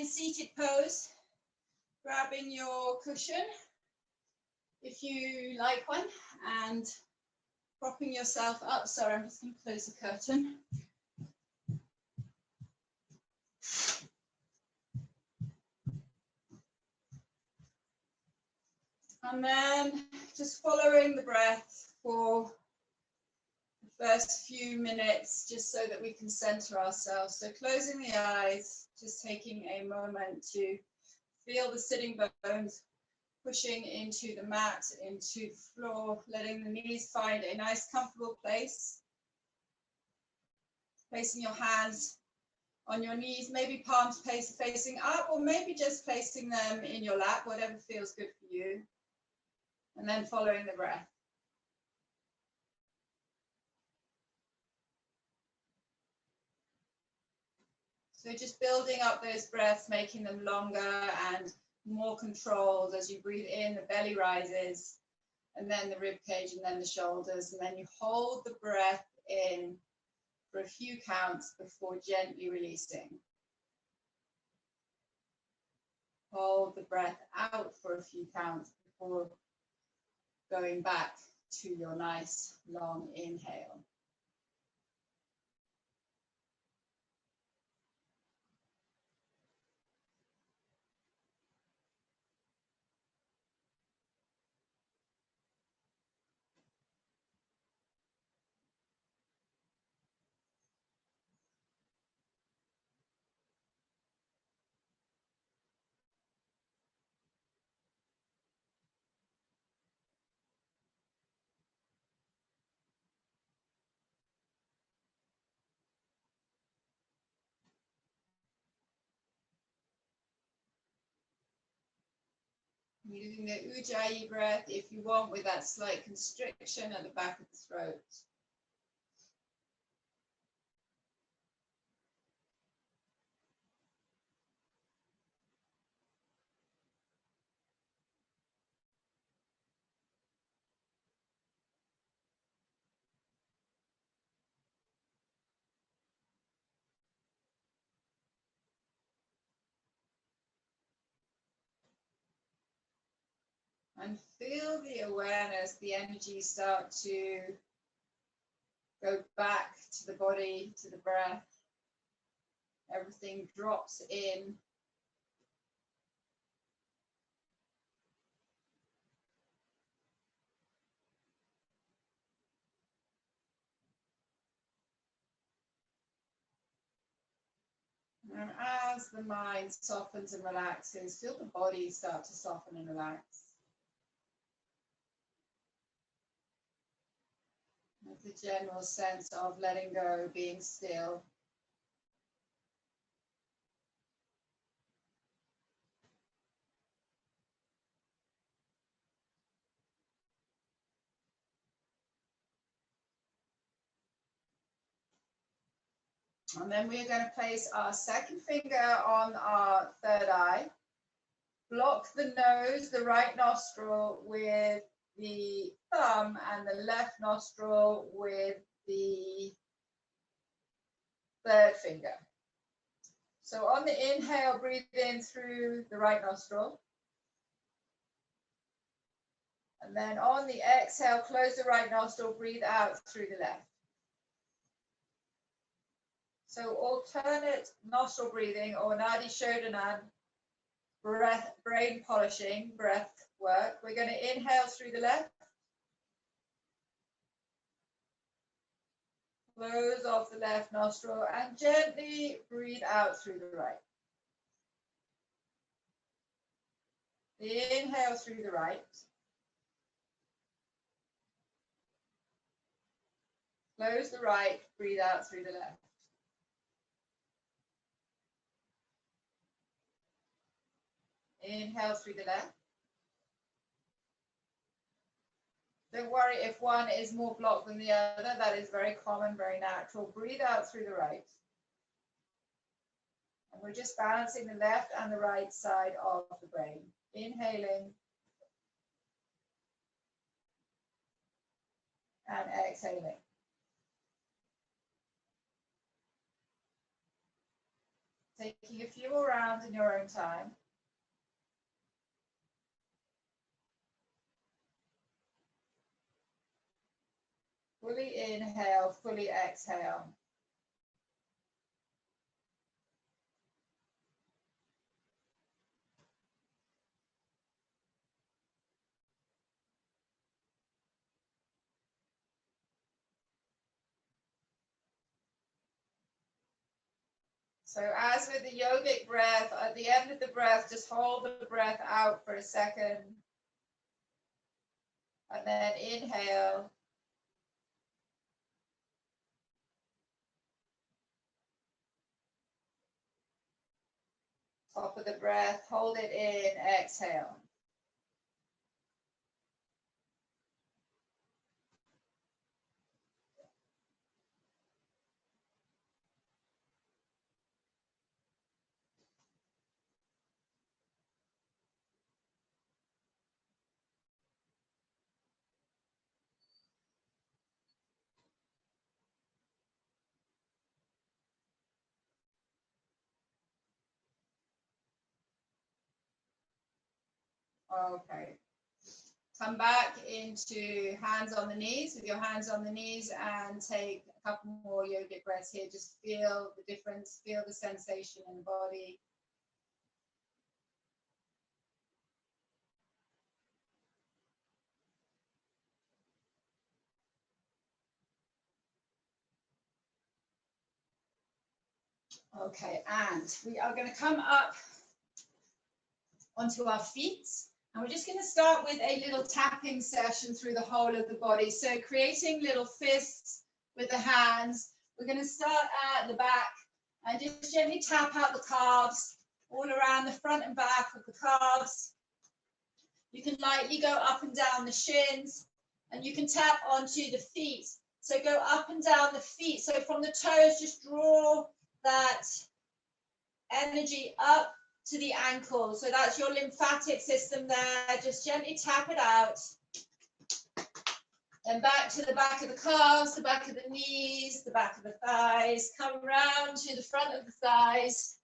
in seated pose, grabbing your cushion, if you like one, and propping yourself up. Sorry, I'm just going to close the curtain. And then just following the breath for the first few minutes, just so that we can center ourselves. So closing the eyes, just taking a moment to feel the sitting bones pushing into the mat, into the floor, letting the knees find a nice comfortable place. Placing your hands on your knees, maybe palms facing up, or maybe just placing them in your lap, whatever feels good for you. And then following the breath. So just building up those breaths, making them longer and more controlled. As you breathe in, the belly rises, and then the rib cage, and then the shoulders, and then you hold the breath in for a few counts before gently releasing. Hold the breath out for a few counts before going back to your nice long inhale. Using the Ujjayi breath if you want, with that slight constriction at the back of the throat. And feel the awareness, the energy start to go back to the body, to the breath. Everything drops in. And as the mind softens and relaxes, feel the body start to soften and relax. With the general sense of letting go, being still. And then we're going to place our second finger on our third eye. Block the nose, the right nostril with the thumb, and the left nostril with the third finger. So on the inhale, breathe in through the right nostril. And then on the exhale, close the right nostril, breathe out through the left. So alternate nostril breathing, or Nadi Shodhana, brain polishing, breath work. We're going to inhale through the left. Close off the left nostril and gently breathe out through the right. Inhale through the right. Close the right, breathe out through the left. Inhale through the left. Don't worry if one is more blocked than the other. That is very common, very natural. Breathe out through the right. And we're just balancing the left and the right side of the brain. Inhaling and exhaling. Taking a few more rounds in your own time. Fully inhale, fully exhale. So as with the yogic breath, at the end of the breath, just hold the breath out for a second. And then inhale. Top of the breath, hold it in, exhale. Okay. Come back into hands on the knees, with your hands on the knees, and take a couple more yogic breaths here. Just feel the difference, feel the sensation in the body. Okay, and we are going to come up onto our feet. And we're just going to start with a little tapping session through the whole of the body. So creating little fists with the hands. We're going to start at the back and just gently tap out the calves all around the front and back of the calves. You can lightly go up and down the shins, and you can tap onto the feet. So go up and down the feet. So from the toes, just draw that energy up to the ankle. So that's your lymphatic system there. Just gently tap it out. Then back to the back of the calves, the back of the knees, the back of the thighs. Come round to the front of the thighs,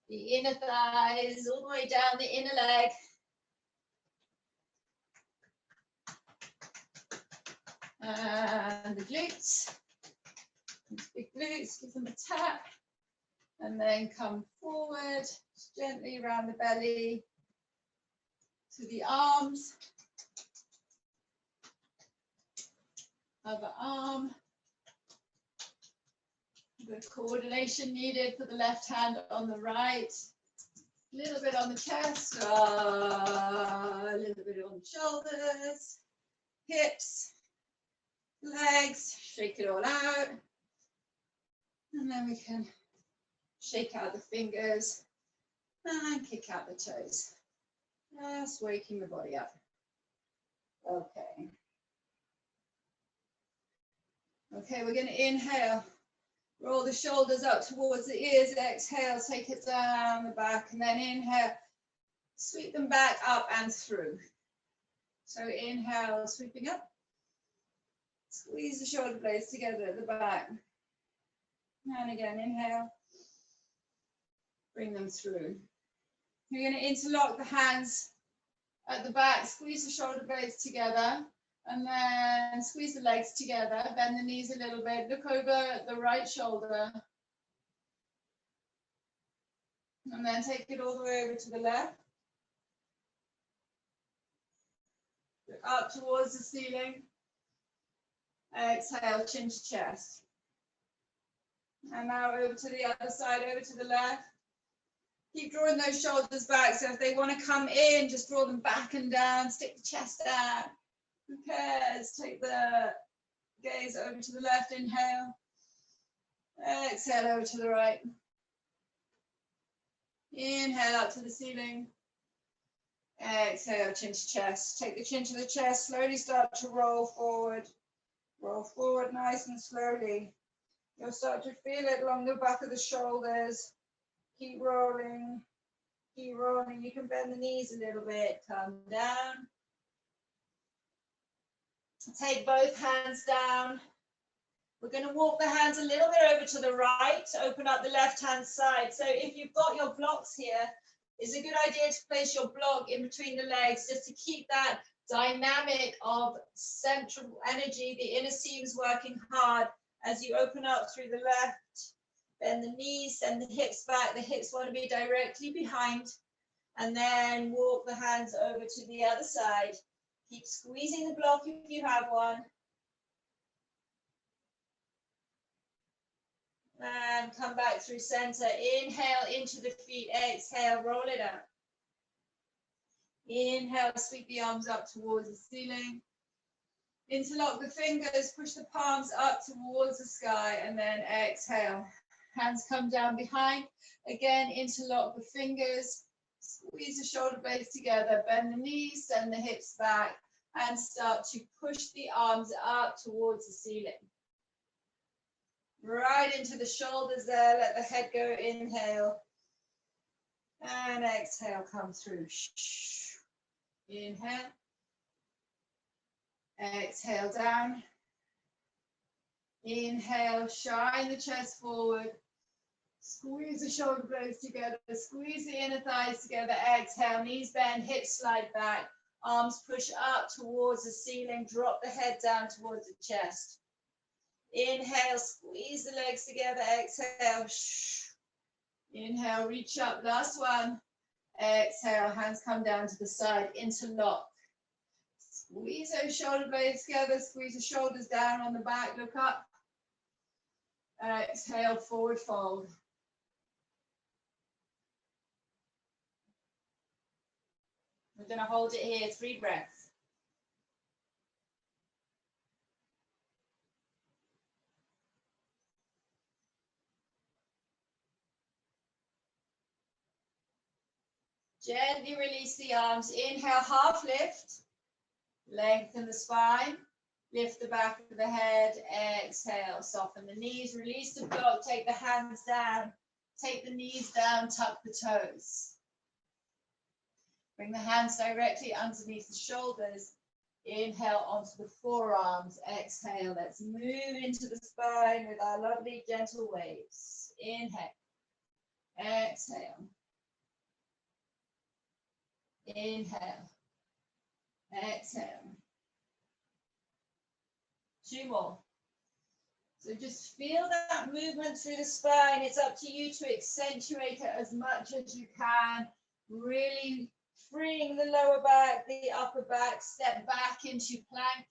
the inner thighs, all the way down the inner leg. And the glutes, big glutes, give them a tap. And then come forward, just gently around the belly to the arms. Other arm. The coordination needed for the left hand on the right. A little bit on the chest, a little bit on the shoulders, hips, legs, shake it all out. And then we can shake out the fingers and kick out the toes. Just waking the body up. Okay. Okay, we're going to inhale. Roll the shoulders up towards the ears. Exhale, take it down the back, and then inhale. Sweep them back up and through. So inhale, sweeping up. Squeeze the shoulder blades together at the back. And again, inhale. Bring them through. You're going to interlock the hands at the back. Squeeze the shoulder blades together. And then squeeze the legs together. Bend the knees a little bit. Look over the right shoulder. And then take it all the way over to the left. Look up towards the ceiling. Exhale, chin to chest. And now over to the other side, over to the left. Keep drawing those shoulders back. So if they want to come in, just draw them back and down. Stick the chest out. Okay, let's take the gaze over to the left. Inhale. Exhale over to the right. Inhale up to the ceiling. Exhale, chin to chest. Take the chin to the chest. Slowly start to roll forward. Roll forward nice and slowly. You'll start to feel it along the back of the shoulders. Keep rolling. Keep rolling. You can bend the knees a little bit. Come down. Take both hands down. We're going to walk the hands a little bit over to the right, open up the left-hand side. So if you've got your blocks here, it's a good idea to place your block in between the legs just to keep that dynamic of central energy, the inner seams working hard as you open up through the left, bend the knees, send the hips back. The hips want to be directly behind, and then walk the hands over to the other side. Keep squeezing the block if you have one. And come back through center. Inhale into the feet. Exhale, roll it out. Inhale, sweep the arms up towards the ceiling. Interlock the fingers, push the palms up towards the sky, and then exhale. Hands come down behind. Again, interlock the fingers. Squeeze the shoulder blades together. Bend the knees, send the hips back, and start to push the arms up towards the ceiling. Right into the shoulders there, let the head go, inhale. And exhale, come through. Inhale. Exhale down. Inhale, shine the chest forward. Squeeze the shoulder blades together. Squeeze the inner thighs together. Exhale, knees bend, hips slide back. Arms push up towards the ceiling. Drop the head down towards the chest. Inhale, squeeze the legs together. Exhale. Inhale, reach up. Last one. Exhale, hands come down to the side. Interlock. Squeeze those shoulder blades together. Squeeze the shoulders down on the back. Look up. Exhale, forward fold. We're going to hold it here. 3 breaths. Gently release the arms. Inhale, half lift. Lengthen the spine. Lift the back of the head. Exhale, soften the knees. Release the block. Take the hands down. Take the knees down. Tuck the toes. Bring the hands directly underneath the shoulders. Inhale onto the forearms. Exhale. Let's move into the spine with our lovely gentle waves. Inhale. Exhale. Inhale. Exhale. 2 more. So just feel that movement through the spine. It's up to you to accentuate it as much as you can. Really freeing the lower back, the upper back. Step back into plank.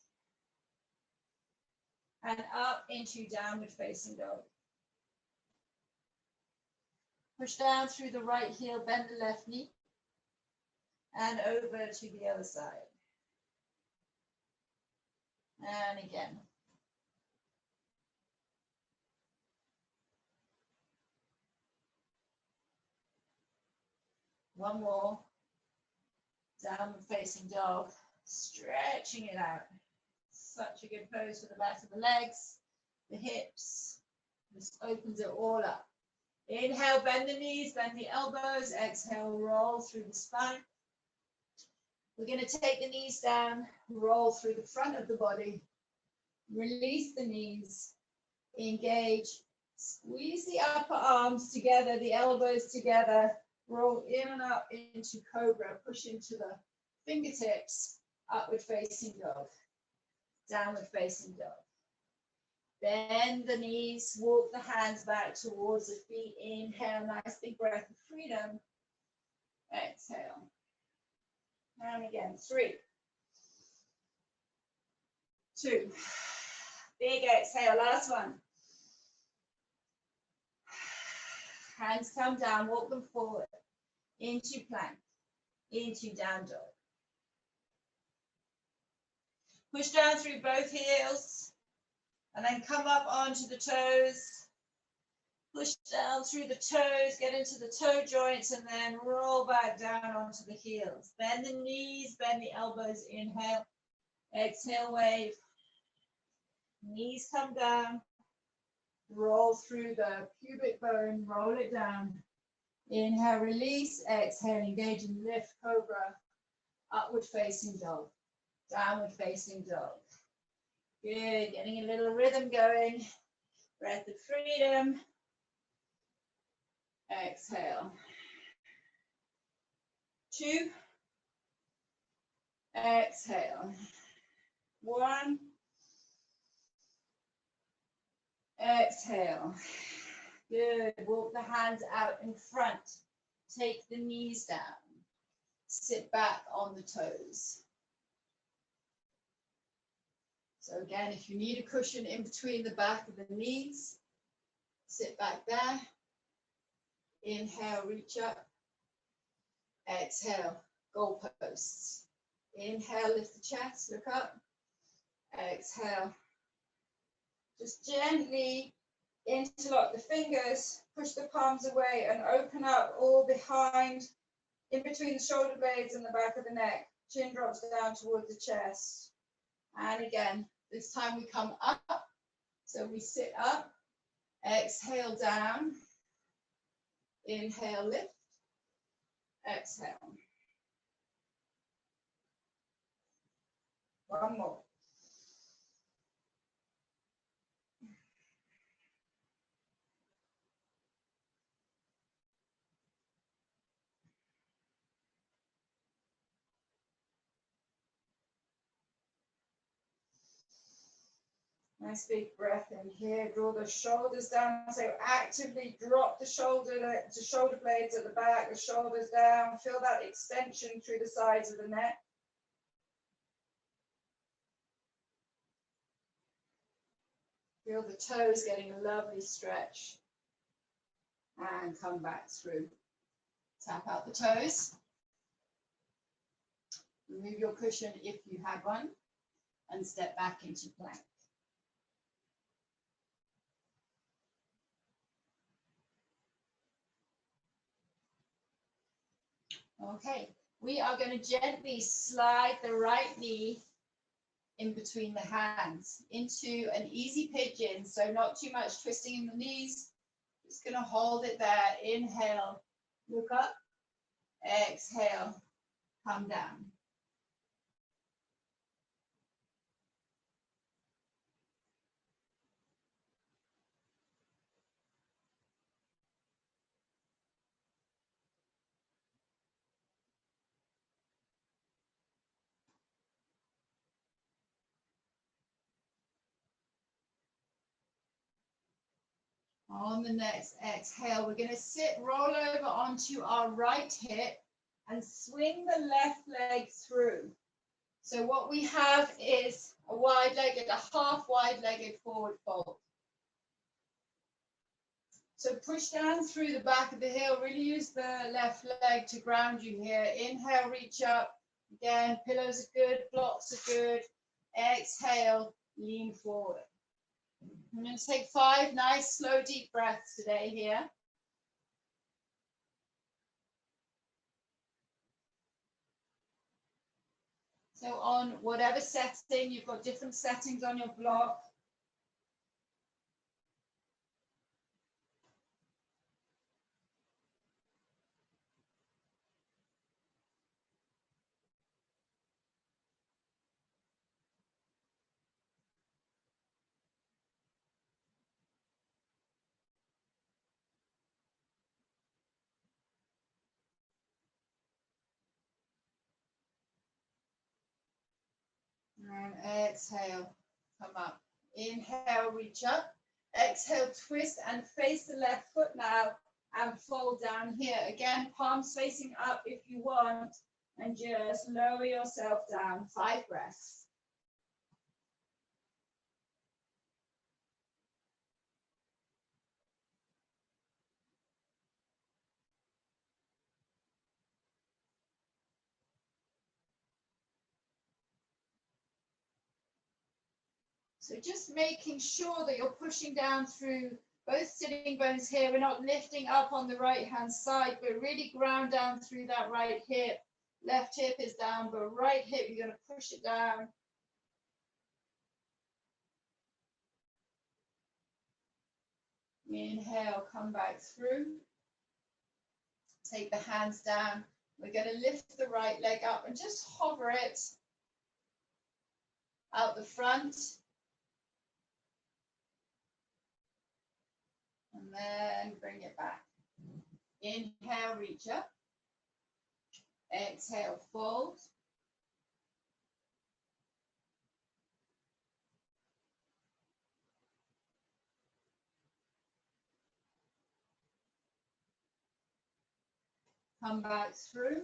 And up into downward facing dog. Push down through the right heel, bend the left knee. And over to the other side. And again. One more. Downward facing dog. Stretching it out. Such a good pose for the backs of the legs, the hips. Just opens it all up. Inhale, bend the knees, bend the elbows. Exhale, roll through the spine. We're going to take the knees down, roll through the front of the body. Release the knees. Engage. Squeeze the upper arms together, the elbows together. Roll in and up into cobra. Push into the fingertips. Upward facing dog. Downward facing dog. Bend the knees. Walk the hands back towards the feet. Inhale. Nice big breath of freedom. Exhale. And again. 3. 2. Big exhale. Last one. Hands come down. Walk them forward. Into plank. Into down dog. Push down through both heels. And then come up onto the toes. Push down through the toes. Get into the toe joints. And then roll back down onto the heels. Bend the knees. Bend the elbows. Inhale. Exhale, wave. Knees come down. Roll through the pubic bone. Roll it down. Inhale, release. Exhale, engage and lift cobra. Upward facing dog. Downward facing dog. Good. Getting a little rhythm going. Breath of freedom. Exhale. 2. Exhale. 1. Exhale. Good. Walk the hands out in front. Take the knees down. Sit back on the toes. So again, if you need a cushion in between the back of the knees, sit back there. Inhale, reach up. Exhale, goalposts. Inhale, lift the chest, look up. Exhale. Just gently interlock the fingers, push the palms away and open up all behind, in between the shoulder blades and the back of the neck. Chin drops down towards the chest. And again, this time we come up. So we sit up, exhale down, inhale, lift, exhale. One more. Nice big breath in here. Draw the shoulders down. So actively drop the shoulder blades at the back, the shoulders down. Feel that extension through the sides of the neck. Feel the toes getting a lovely stretch. And come back through. Tap out the toes. Remove your cushion if you have one. And step back into plank. Okay, we are going to gently slide the right knee in between the hands into an easy pigeon. So not too much twisting in the knees. Just going to hold it there. Inhale, look up. Exhale, come down. On the next exhale, we're going to sit, roll over onto our right hip and swing the left leg through. So what we have is a wide-legged, a half wide-legged forward fold. So push down through the back of the heel, really use the left leg to ground you here. Inhale, reach up. Again, pillows are good, blocks are good. Exhale, lean forward. I'm going to take 5 nice, slow, deep breaths today here. So on whatever setting, you've got different settings on your block. And exhale, come up. Inhale, reach up. Exhale, twist and face the left foot now and fold down here. Again, palms facing up if you want, and just lower yourself down. 5 breaths. So just making sure that you're pushing down through both sitting bones here. We're not lifting up on the right hand side, but really ground down through that right hip. Left hip is down, but right hip, you're going to push it down. Inhale, come back through. Take the hands down. We're going to lift the right leg up and just hover it out the front. and then bring it back. Inhale, reach up. Exhale, fold. Come back through.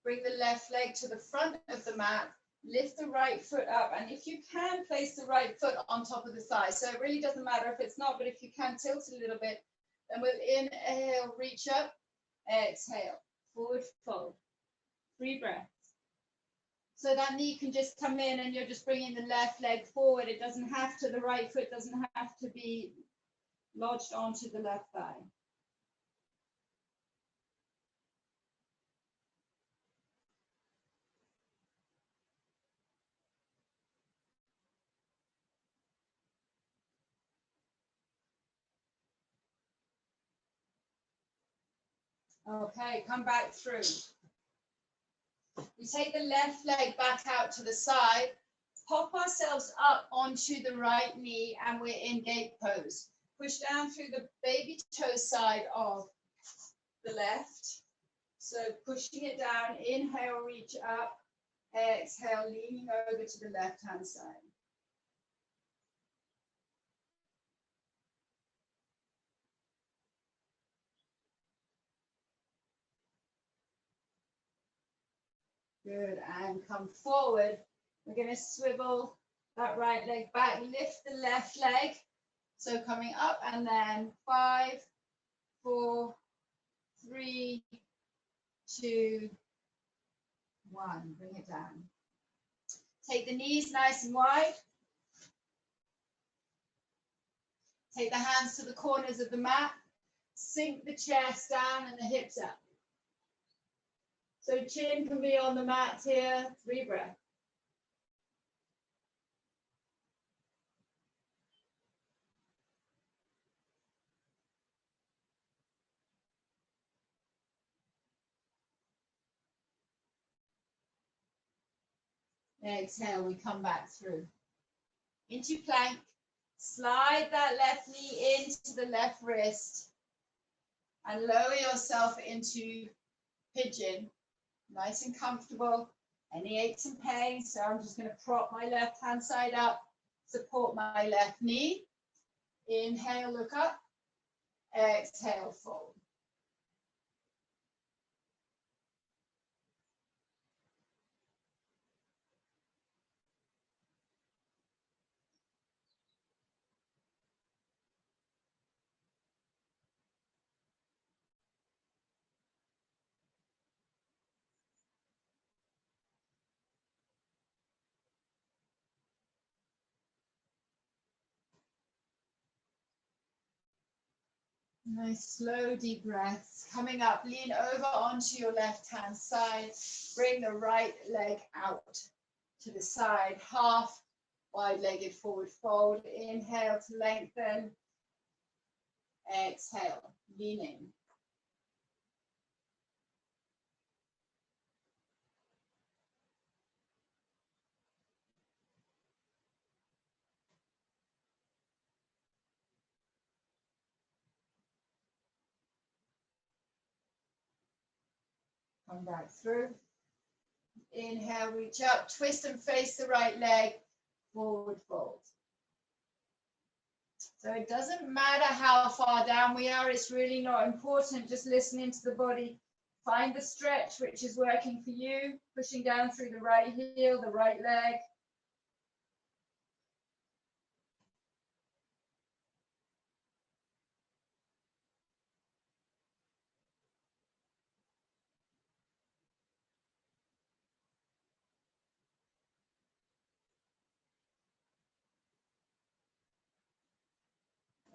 Bring the left leg to the front of the mat. Lift the right foot up. And if you can, place the right foot on top of the thigh. So it really doesn't matter if it's not, but if you can, tilt a little bit. Then we'll inhale, reach up. Exhale, forward fold. 3 breaths. So that knee can just come in and you're just bringing the left leg forward. It doesn't have to, the right foot doesn't have to be lodged onto the left thigh. Okay, come back through. We take the left leg back out to the side, pop ourselves up onto the right knee, and we're in gate pose. Push down through the baby toe side of the left. So pushing it down, inhale, reach up, exhale, leaning over to the left-hand side. Good, and come forward. We're going to swivel that right leg back, lift the left leg. So coming up, and then 5, 4, 3, 2, 1. Bring it down. Take the knees nice and wide. Take the hands to the corners of the mat. Sink the chest down and the hips up. So chin can be on the mat here. 3 breaths. Exhale, we come back through. Into plank. Slide that left knee into the left wrist. And lower yourself into pigeon. Nice and comfortable. Any aches and pains? So I'm just going to prop my left hand side up. Support my left knee. Inhale, look up. Exhale, fold. Nice slow deep breaths. Coming up, lean over onto your left hand side. Bring the right leg out to the side, half wide-legged forward fold. Inhale to lengthen. Exhale, leaning. Come back through. Inhale, reach up, twist and face the right leg, forward fold. So it doesn't matter how far down we are, it's really not important, just listening to the body. Find the stretch which is working for you, pushing down through the right heel, the right leg.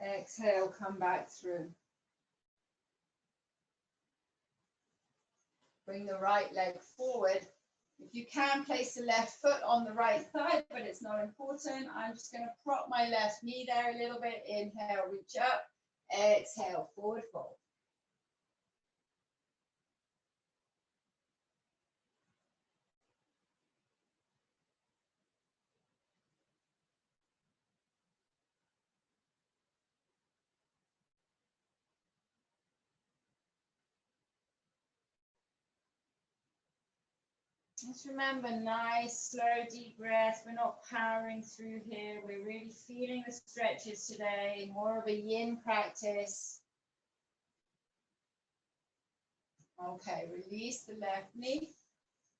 Exhale, come back through. Bring the right leg forward. If you can, place the left foot on the right thigh, but it's not important. I'm just going to prop my left knee there a little bit. Inhale, reach up. Exhale, forward fold. Just remember, nice, slow, deep breath. We're not powering through here. We're really feeling the stretches today, more of a yin practice. Okay, release the left knee.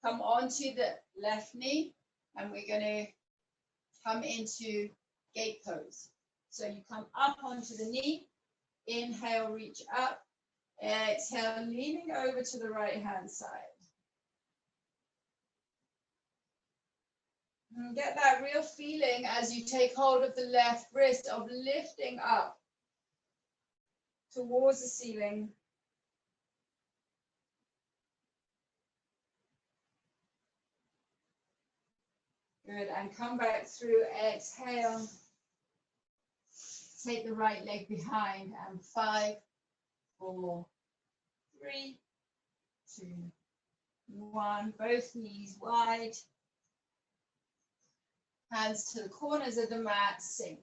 Come onto the left knee, and we're going to come into gate pose. So you come up onto the knee, inhale, reach up, exhale, leaning over to the right hand side. And get that real feeling as you take hold of the left wrist of lifting up towards the ceiling. Good, and come back through, exhale. Take the right leg behind, and 5, 4, 3, 2, 1. Both knees wide. Hands to the corners of the mat, sink.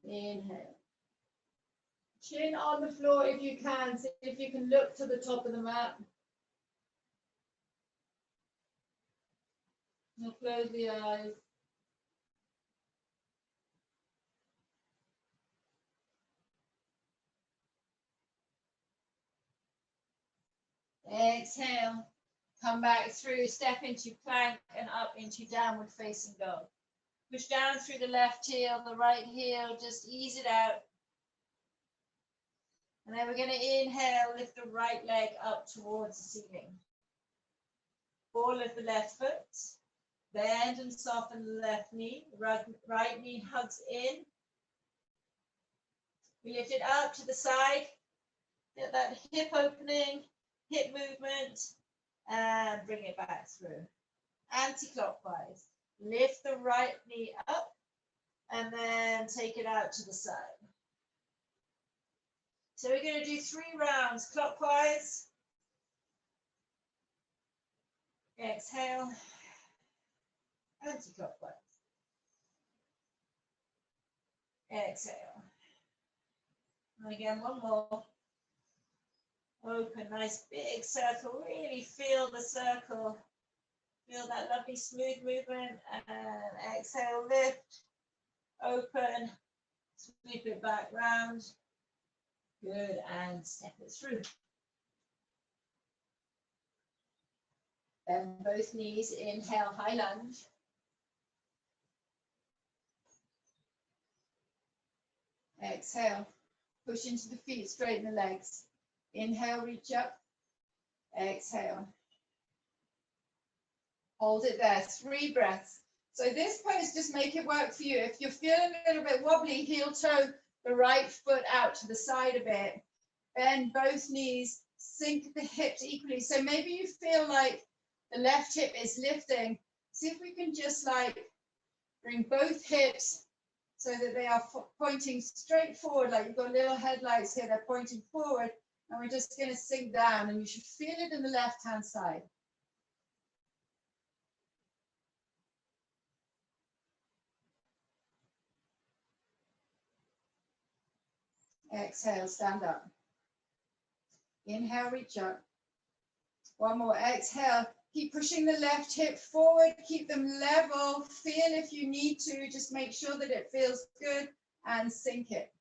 Inhale. Chin on the floor if you can. See if you can look to the top of the mat. Now close the eyes. Exhale. Come back through, step into plank and up into downward facing dog. Push down through the left heel, the right heel, just ease it out. And then we're going to inhale, lift the right leg up towards the ceiling. Ball of the left foot, bend and soften the left knee, right knee hugs in. We lift it up to the side, get that hip opening, hip movement, and bring it back through. Anti-clockwise. Lift the right knee up and then take it out to the side. So we're going to do 3 rounds clockwise. Exhale. Anti-clockwise. Exhale. And again, one more. Open, nice big circle. Really feel the circle. Feel that lovely smooth movement. And exhale, lift. Open. Sweep it back round. Good, and step it through. Bend both knees, inhale, high lunge. Exhale, push into the feet, straighten the legs. Inhale, reach up. Exhale. Hold it there, 3 breaths. So this pose, just make it work for you. If you're feeling a little bit wobbly, heel toe the right foot out to the side a bit. Bend both knees, sink the hips equally. So maybe you feel like the left hip is lifting. See if we can just like bring both hips so that they are pointing straight forward, like you've got little headlights here, they're pointing forward, and we're just going to sink down, and you should feel it in the left-hand side. Exhale, stand up. Inhale, reach up. One more, exhale. Keep pushing the left hip forward, keep them level. Feel if you need to, just make sure that it feels good and sink it.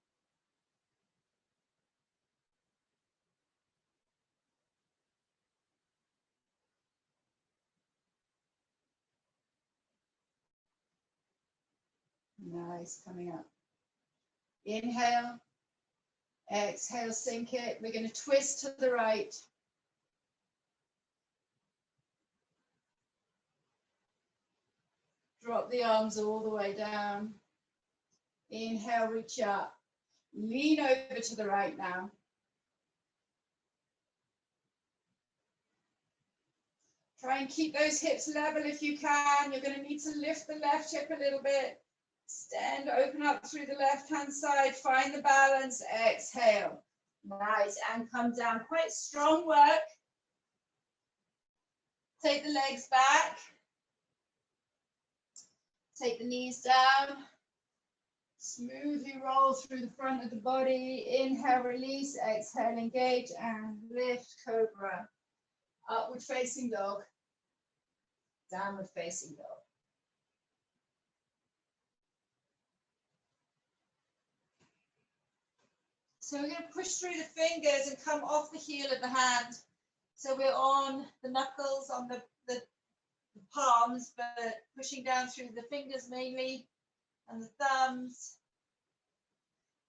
Nice, coming up. Inhale, exhale, sink it. We're going to twist to the right. Drop the arms all the way down. Inhale, reach up. Lean over to the right now. Try and keep those hips level if you can. You're going to need to lift the left hip a little bit. Stand, open up through the left-hand side. Find the balance. Exhale. Nice. And come down. Quite strong work. Take the legs back. Take the knees down. Smoothly roll through the front of the body. Inhale, release. Exhale, engage. And lift, cobra. Upward facing dog. Downward facing dog. So we're going to push through the fingers and come off the heel of the hand. So we're on the knuckles, on the palms, but pushing down through the fingers mainly, and the thumbs.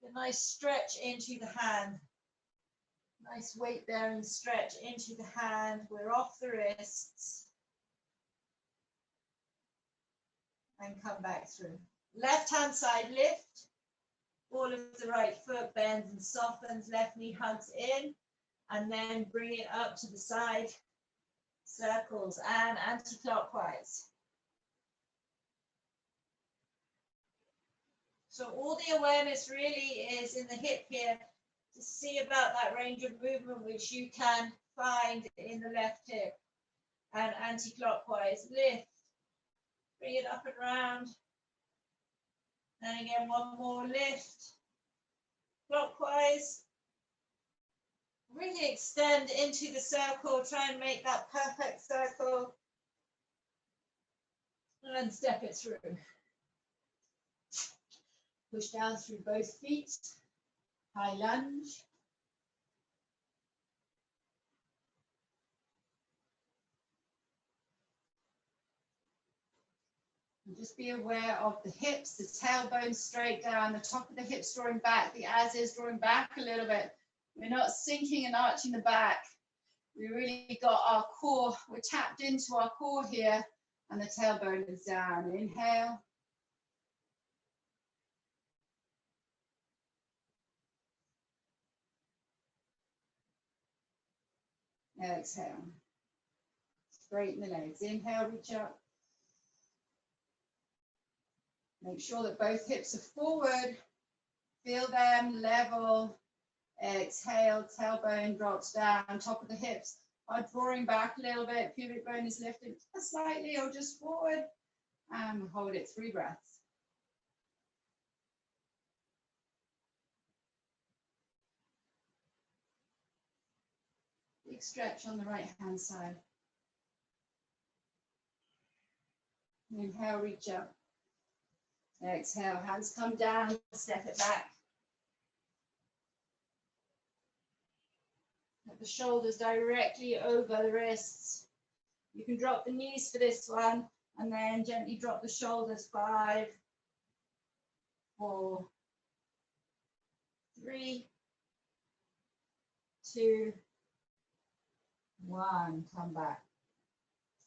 A nice stretch into the hand. Nice weight bearing stretch into the hand. We're off the wrists. And come back through. Left hand side lift. All of the right foot bends and softens. Left knee hugs in. And then bring it up to the side. Circles and anti-clockwise. So all the awareness really is in the hip here to see about that range of movement which you can find in the left hip. And anti-clockwise, lift, bring it up and round. And again, one more lift, clockwise. Really extend into the circle, try and make that perfect circle. And step it through. Push down through both feet, high lunge. And just be aware of the hips, the tailbone straight down, the top of the hips drawing back, the as is drawing back a little bit. We're not sinking and arching the back. We really got our core, we're tapped into our core here, and the tailbone is down. Inhale. Exhale. Straighten the legs. Inhale, reach up. Make sure that both hips are forward. Feel them level. Exhale, tailbone drops down. Top of the hips are drawing back a little bit. Pubic bone is lifted just slightly or just forward. And hold it 3 breaths. Big stretch on the right hand side. Inhale, reach up. Exhale, hands come down, step it back. Let the shoulders directly over the wrists. You can drop the knees for this one and then gently drop the shoulders. 5, 4, 3, 2, 1. Come back.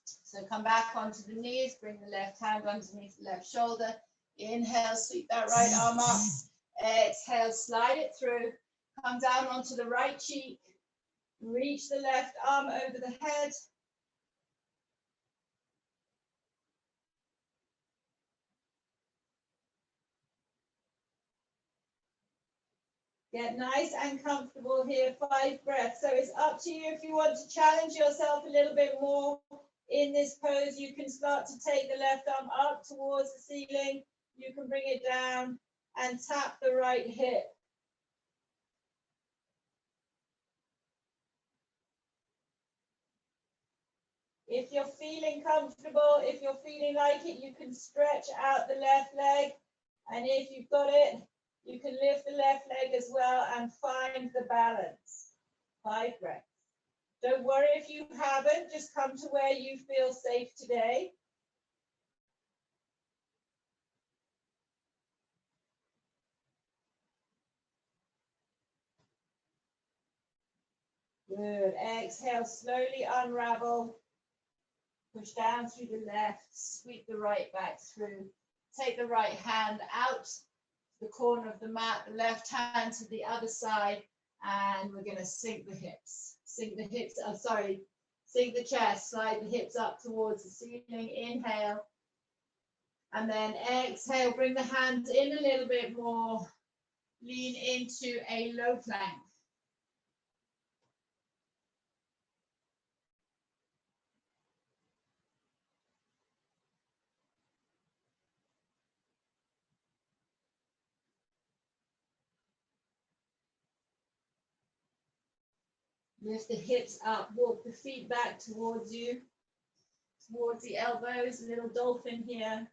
So come back onto the knees, bring the left hand underneath the left shoulder. Inhale, sweep that right arm up. Exhale, slide it through. Come down onto the right cheek. Reach the left arm over the head. Get nice and comfortable here, 5 breaths. So it's up to you if you want to challenge yourself a little bit more in this pose. You can start to take the left arm up towards the ceiling. You can bring it down and tap the right hip. If you're feeling comfortable, if you're feeling like it, you can stretch out the left leg. And if you've got it, you can lift the left leg as well and find the balance. 5 breaths. Don't worry if you haven't, just come to where you feel safe today. Good. Exhale, slowly unravel. Push down through the left, sweep the right back through. Take the right hand out the corner of the mat, the left hand to the other side, and we're going to sink the hips. Sink the hips, sink the chest, slide the hips up towards the ceiling. Inhale. And then exhale, bring the hands in a little bit more. Lean into a low plank. Lift the hips up, walk the feet back towards you. towards the elbows, a little dolphin here.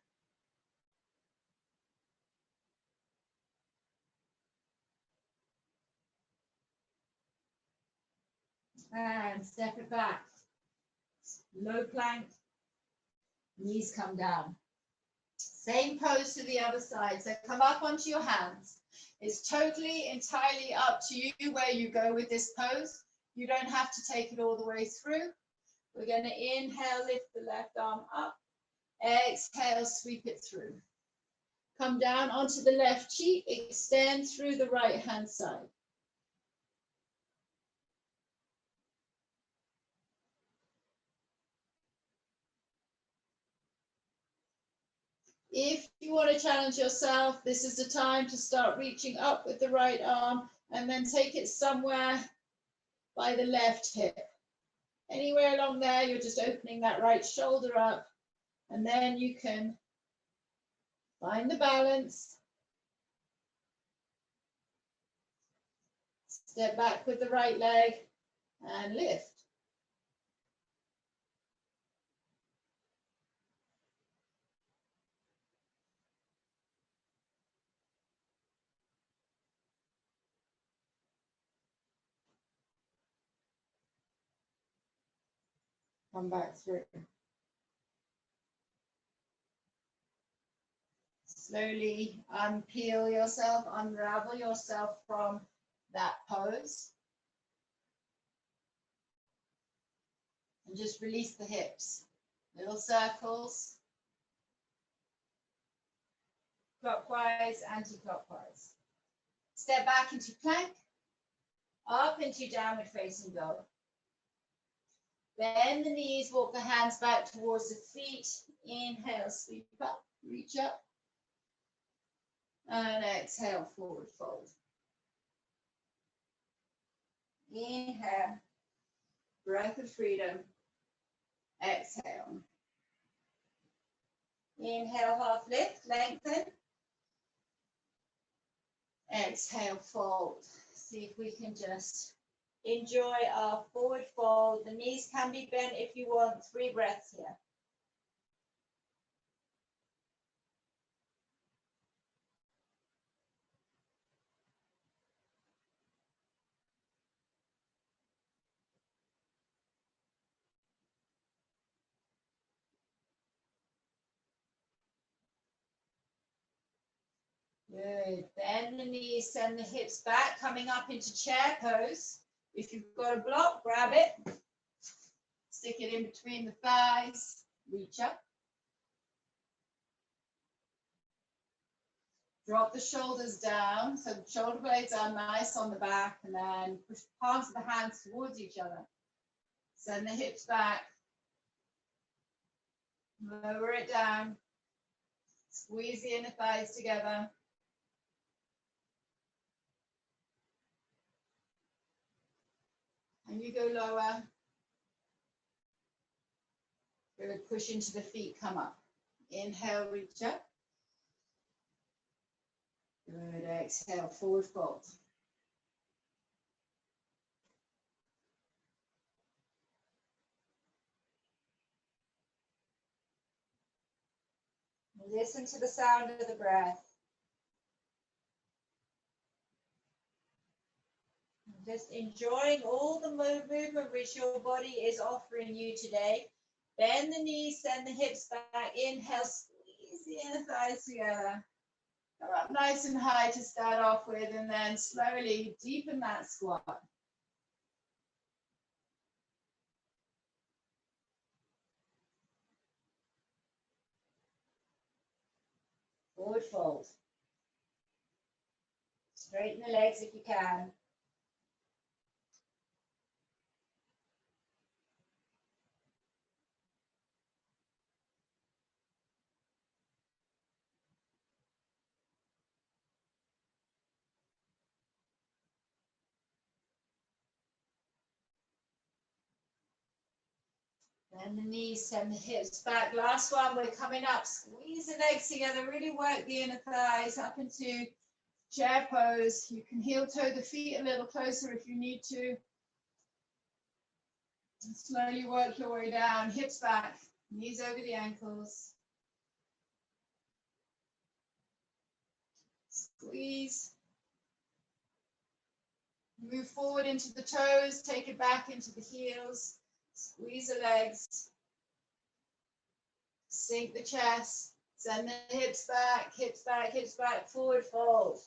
And step it back. Low plank, knees come down. Same pose to the other side. So come up onto your hands. It's totally, entirely up to you where you go with this pose. You don't have to take it all the way through. We're going to inhale, lift the left arm up. Exhale, sweep it through. Come down onto the left cheek, extend through the right hand side. If you want to challenge yourself, this is the time to start reaching up with the right arm and then take it somewhere by the left hip. Anywhere along there, you're just opening that right shoulder up, and then you can find the balance. Step back with the right leg and lift. Come back through. Slowly unpeel yourself, unravel yourself from that pose. And just release the hips. Little circles. Clockwise, anti-clockwise. Step back into plank. Up into downward facing dog. Bend the knees, walk the hands back towards the feet. Inhale, sweep up, reach up. And exhale, forward fold. Inhale, breath of freedom. Exhale. Inhale, half lift, lengthen. Exhale, fold. See if we can just enjoy our forward fold. The knees can be bent if you want. 3 breaths here. Good. Bend the knees, send the hips back, coming up into chair pose. If you've got a block, grab it. Stick it in between the thighs. Reach up. Drop the shoulders down, so the shoulder blades are nice on the back, and then push the palms of the hands towards each other. Send the hips back. Lower it down. Squeeze the inner thighs together. And you go lower. Good. Push into the feet, come up. Inhale, reach up. Good. Exhale, forward fold. Listen to the sound of the breath. Just enjoying all the movement which your body is offering you today. Bend the knees, send the hips back. Inhale, squeeze the inner thighs together. Come up nice and high to start off with, and then slowly deepen that squat. Forward fold. Straighten the legs if you can. Bend the knees, send the hips back. Last one, we're coming up. Squeeze the legs together, really work the inner thighs up into chair pose. You can heel toe the feet a little closer if you need to. And slowly work your way down, hips back, Knees over the ankles. Squeeze. Move forward into the toes, take it back into the heels. Squeeze the legs. Sink the chest. Send the hips back, hips back, hips back, forward fold.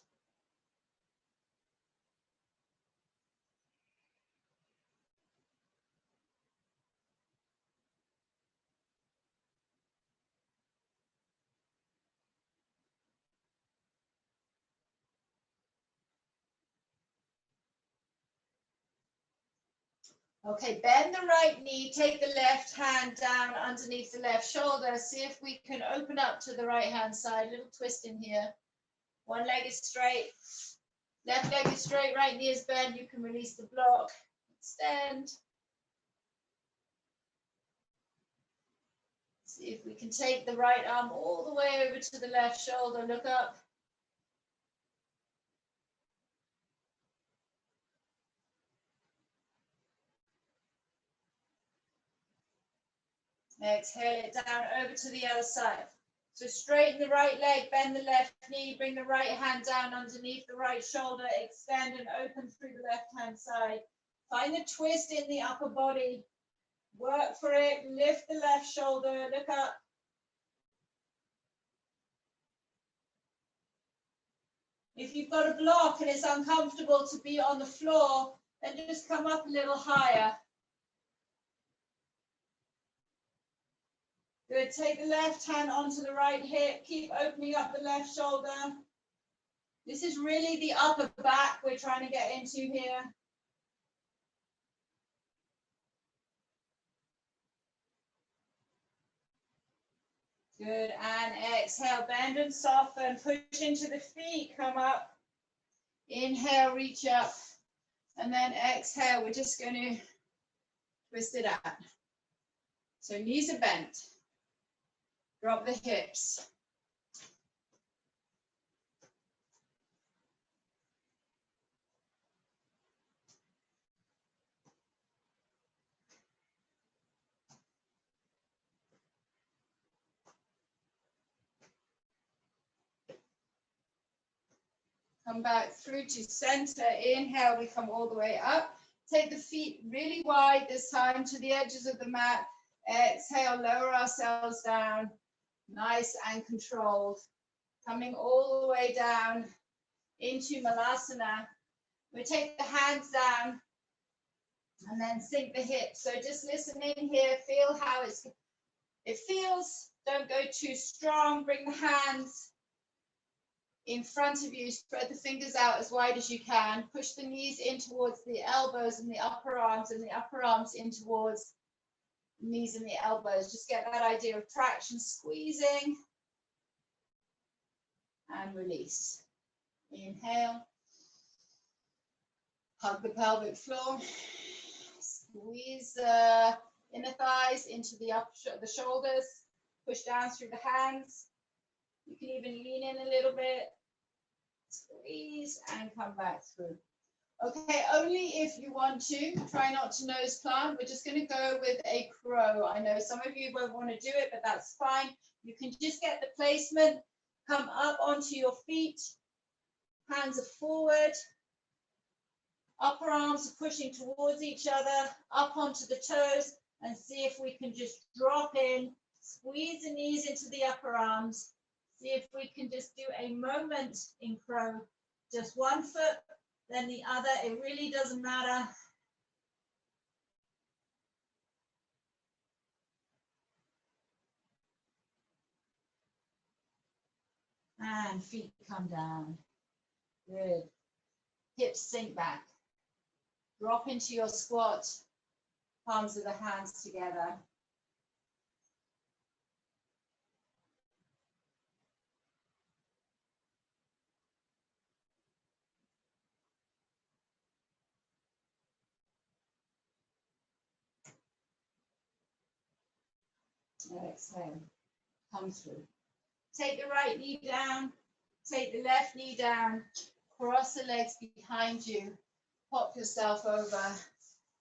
Okay, bend the right knee, take the left hand down underneath the left shoulder. See if we can open up to the right hand side. Little twist in here. One leg is straight. Left leg is straight, right knee is bent. You can release the block. Extend. See if we can take the right arm all the way over to the left shoulder. Look up. Exhale it down over to the other side. So straighten the right leg, bend the left knee, bring the right hand down underneath the right shoulder, extend and open through the left hand side. Find the twist in the upper body. Work for it, lift the left shoulder, look up. If you've got a block and it's uncomfortable to be on the floor, then just come up a little higher. Good, take the left hand onto the right hip, keep opening up the left shoulder. This is really the upper back we're trying to get into here. Good, and exhale, bend and soften, push into the feet, come up. Inhale, reach up, and then exhale, we're just going to twist it out. So knees are bent. Drop the hips. Come back through to center. Inhale, we come all the way up. Take the feet really wide this time to the edges of the mat. Exhale, lower ourselves down. Nice and controlled. Coming all the way down into Malasana. We take the hands down and then sink the hips. So just listen in here, feel how it feels. Don't go too strong. Bring the hands in front of you, spread the fingers out as wide as you can. Push the knees in towards the elbows and the upper arms, and the upper arms in towards the knees and the elbows. Just get that idea of traction, squeezing, and release. Inhale. Hug the pelvic floor. Squeeze the inner thighs into the shoulders. Push down through the hands. You can even lean in a little bit. Squeeze and come back through. Okay, only if you want to. Try not to nose plant. We're just going to go with a crow. I know some of you won't want to do it, but that's fine. You can just get the placement. Come up onto your feet. Hands are forward. Upper arms are pushing towards each other. Up onto the toes. And see if we can just drop in. Squeeze the knees into the upper arms. See if we can just do a moment in crow. Just one foot, then the other. It really doesn't matter. And feet come down. Good. Hips sink back. Drop into your squat. Palms of the hands together. Exhale, come through. Take the right knee down, take the left knee down, cross the legs behind you, pop yourself over,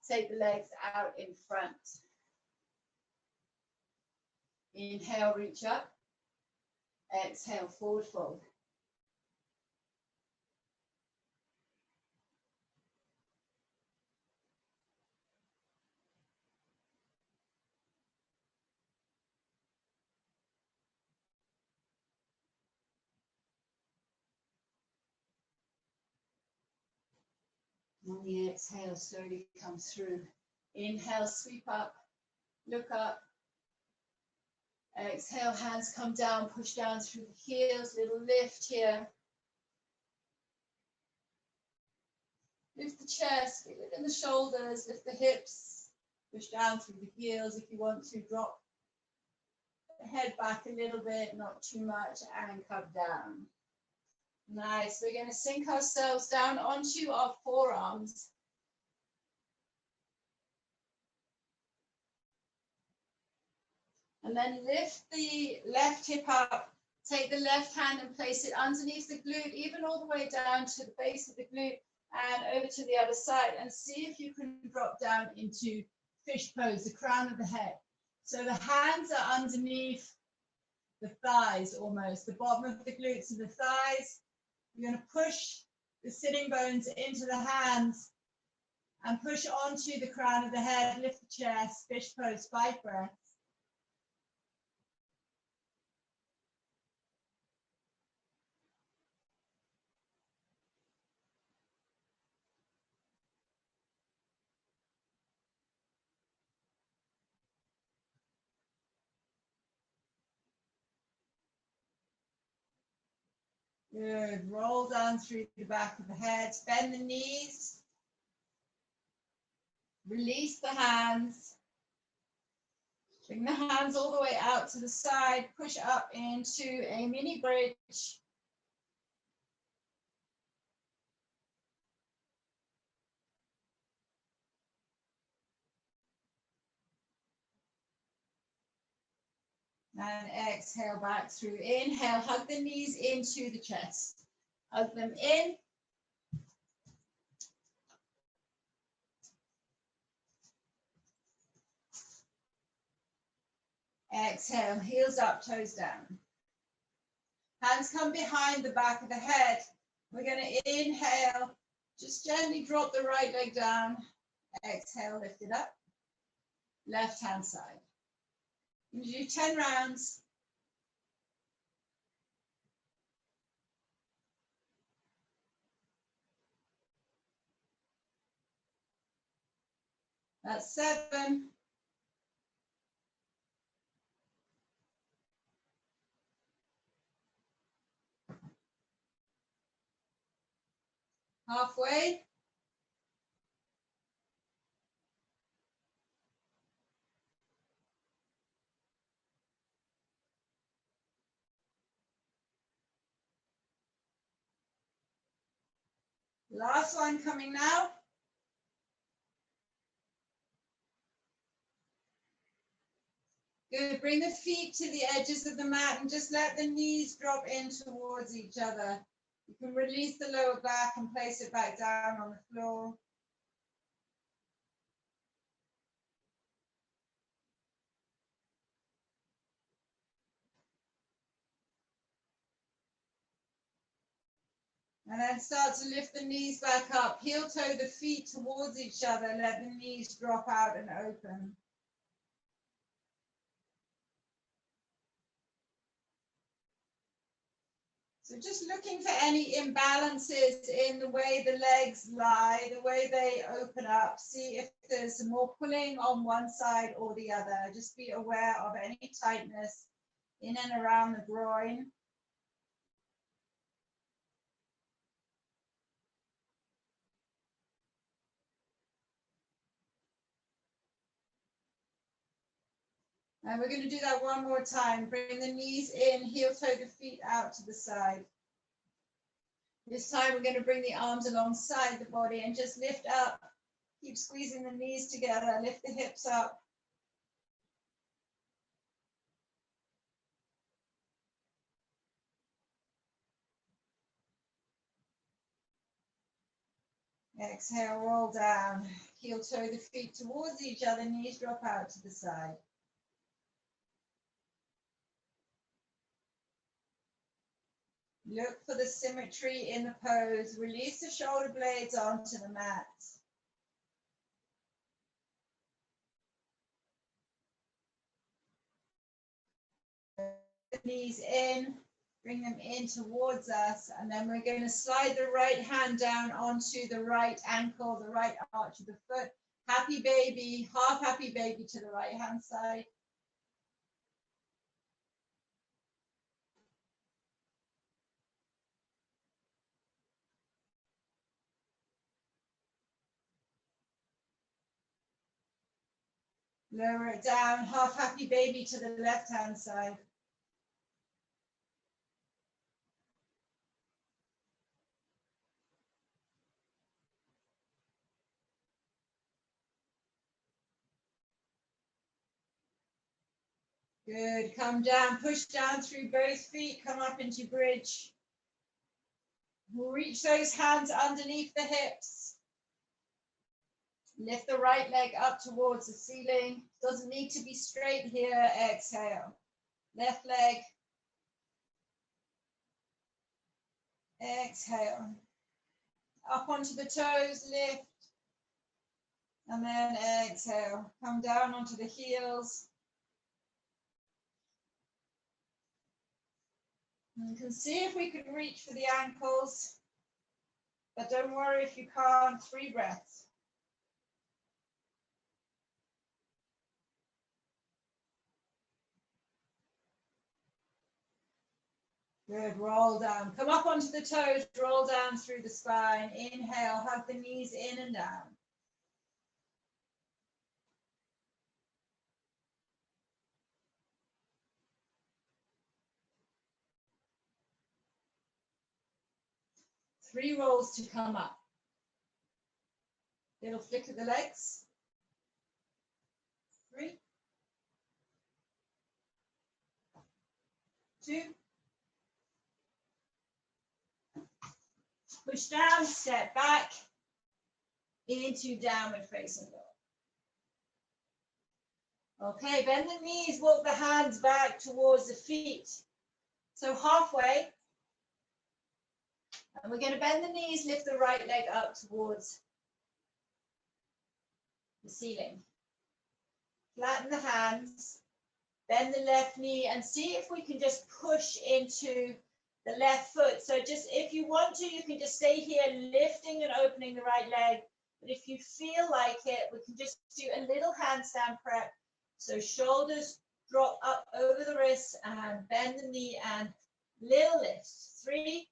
take the legs out in front. Inhale, reach up. Exhale, forward fold. On the exhale, slowly come through. Inhale, sweep up, look up. Exhale, hands come down, push down through the heels, little lift here. Lift the chest, feel it in the shoulders, lift the hips, push down through the heels. If you want to, drop the head back a little bit, not too much, and come down. Nice. We're going to sink ourselves down onto our forearms. And then lift the left hip up. Take the left hand and place it underneath the glute, even all the way down to the base of the glute and over to the other side. And see if you can drop down into fish pose, the crown of the head. So the hands are underneath the thighs almost, the bottom of the glutes and the thighs. You're going to push the sitting bones into the hands and push onto the crown of the head, lift the chest, fish pose, 5 breaths. Good. Roll down through the back of the head. Bend the knees. Release the hands. Bring the hands all the way out to the side. Push up into a mini bridge. And exhale back through. Inhale, hug the knees into the chest. Hug them in. Exhale, heels up, toes down. Hands come behind the back of the head. We're going to inhale, just gently drop the right leg down. Exhale, lift it up. Left hand side. You do 10 rounds. That's 7. Halfway. Last one coming now. Good. Bring the feet to the edges of the mat and just let the knees drop in towards each other. You can release the lower back and place it back down on the floor. And then start to lift the knees back up. Heel toe the feet towards each other. Let the knees drop out and open. So just looking for any imbalances in the way the legs lie, the way they open up. See if there's more pulling on one side or the other. Just be aware of any tightness in and around the groin. And we're going to do that one more time. Bring the knees in, heel toe the feet out to the side. This time we're going to bring the arms alongside the body and just lift up. Keep squeezing the knees together, lift the hips up. Exhale, roll down. Heel toe the feet towards each other, knees drop out to the side. Look for the symmetry in the pose. Release the shoulder blades onto the mat. The knees in, bring them in towards us, and then we're going to slide the right hand down onto the right ankle, the right arch of the foot. Happy baby, half happy baby to the right hand side. Lower it down, half happy baby to the left hand side. Good, come down, push down through both feet, come up into bridge. We'll reach those hands underneath the hips. Lift the right leg up towards the ceiling. Doesn't need to be straight here. Exhale. Left leg. Exhale. Up onto the toes, lift. And then exhale. Come down onto the heels. And you can see if we can reach for the ankles. But don't worry if you can't. 3 breaths. Good, roll down. Come up onto the toes, roll down through the spine. Inhale, hug the knees in and down. Three rolls to come up. Little flick of the legs. 3, 2. Push down, step back into downward facing dog. Okay, bend the knees, walk the hands back towards the feet. So halfway. And we're going to bend the knees, lift the right leg up towards the ceiling. Flatten the hands, bend the left knee, and see if we can just push into the left foot. So just if you want to, you can just stay here lifting and opening the right leg. But if you feel like it, we can just do a little handstand prep. So shoulders drop up over the wrists and bend the knee and little lifts. 3,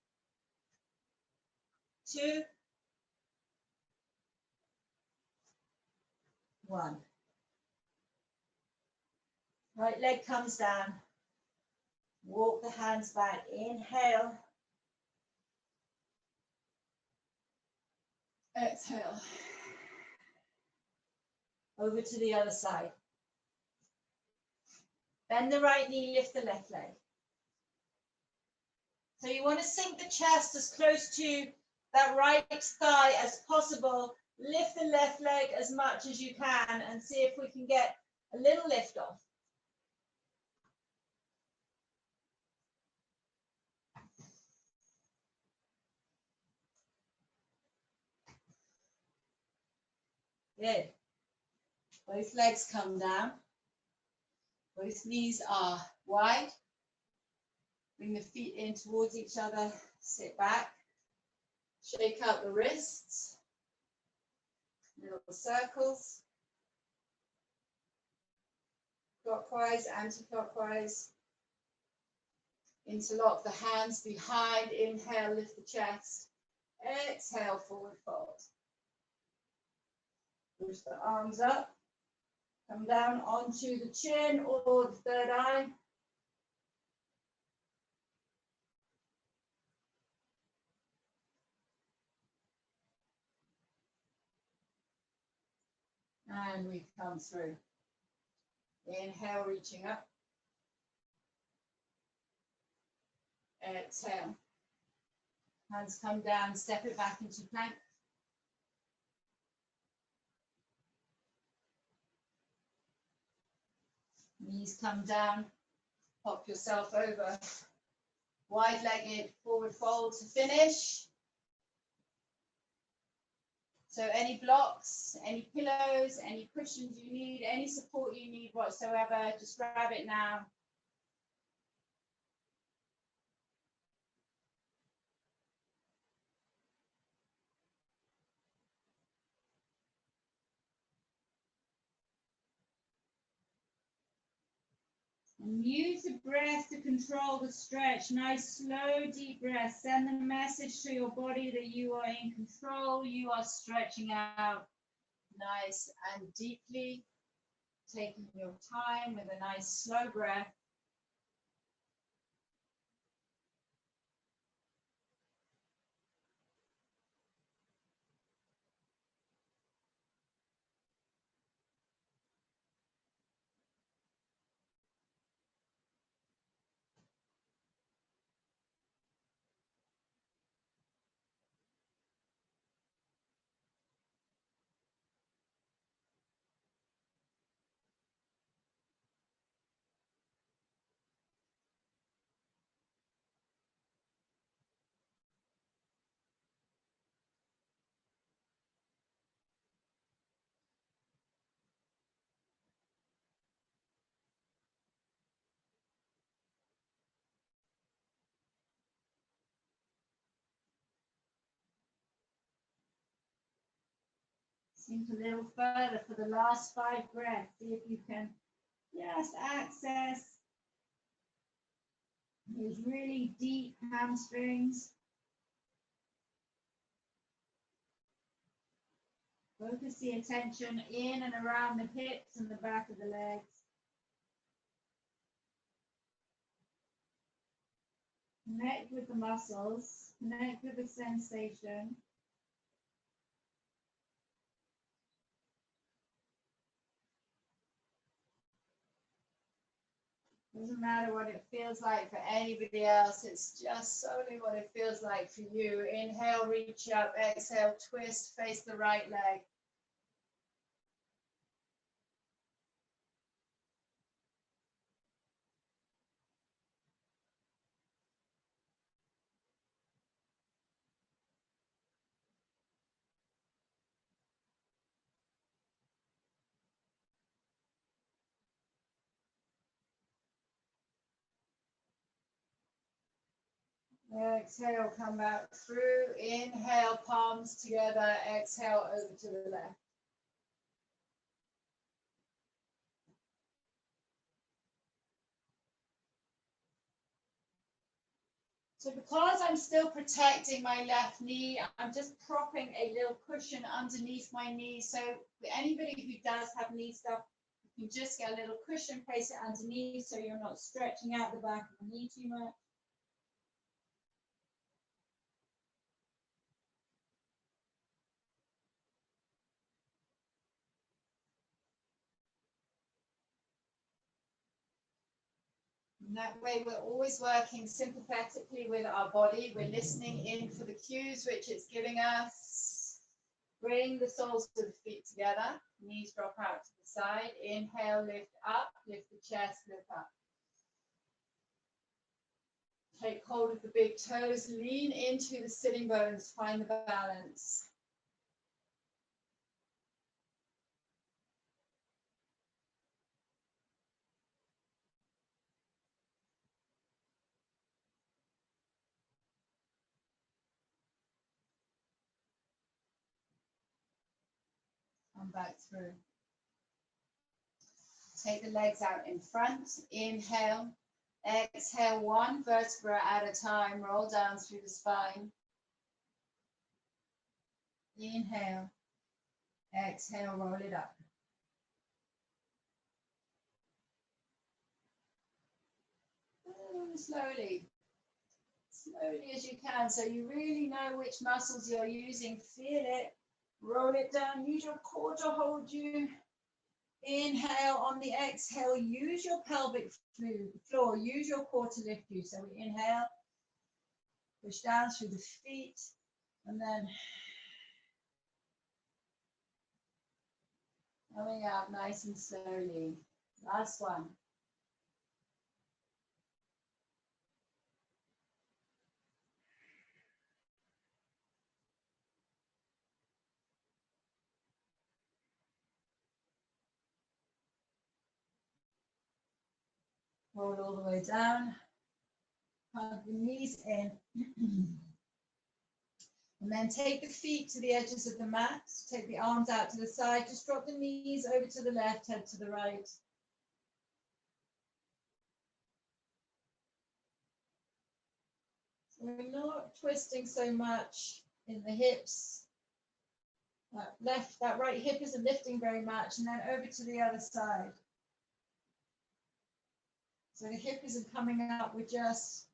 2, 1. Right leg comes down. Walk the hands back. Inhale. Exhale. Over to the other side. Bend the right knee, lift the left leg. So you want to sink the chest as close to that right thigh as possible. Lift the left leg as much as you can and see if we can get a little lift off. Good. Both legs come down. Both knees are wide. Bring the feet in towards each other. Sit back. Shake out the wrists. Little circles. Clockwise, anti-clockwise. Interlock the hands behind. Inhale, lift the chest. Exhale, forward fold. Push the arms up. Come down onto the chin or the third eye. And we come through. Inhale, reaching up. Exhale. Hands come down, step it back into plank. Knees come down, pop yourself over. wide-legged forward fold to finish. So any blocks, any pillows, any cushions you need, any support you need whatsoever, just grab it now. And use the breath to control the stretch. Nice, slow, deep breath. Send the message to your body that you are in control. You are stretching out nice and deeply, taking your time with a nice, slow breath. Sink a little further for the last 5 breaths. See if you can just access those really deep hamstrings. Focus the attention in and around the hips and the back of the legs. Connect with the muscles, connect with the sensation. Doesn't matter what it feels like for anybody else, it's just solely what it feels like for you. Inhale, reach up, exhale, twist, face the right leg. Exhale, come back through. Inhale, palms together. Exhale, over to the left. So because I'm still protecting my left knee, I'm just propping a little cushion underneath my knee. So for anybody who does have knee stuff, you can just get a little cushion, place it underneath so you're not stretching out the back of the knee too much. And that way we're always working sympathetically with our body. We're listening in for the cues which it's giving us. Bring the soles of the feet together. Knees drop out to the side. Inhale, lift up. Lift the chest, lift up. Take hold of the big toes. Lean into the sitting bones. Find the balance. Come back through. Take the legs out in front. Inhale. Exhale, 1 vertebra at a time. Roll down through the spine. Inhale. Exhale, roll it up. Slowly. Slowly as you can. So you really know which muscles you're using. Feel it. Roll it down. Use your core to hold you. Inhale on the exhale. Use your pelvic floor. Use your core to lift you. So we inhale. Push down through the feet. And then coming up nice and slowly. Last one. Roll it all the way down. Hug the knees in. And then take the feet to the edges of the mat. Take the arms out to the side. Just drop the knees over to the left, head to the right. So we're not twisting so much in the hips. That right hip isn't lifting very much, and then over to the other side. So the hip isn't coming up, we're just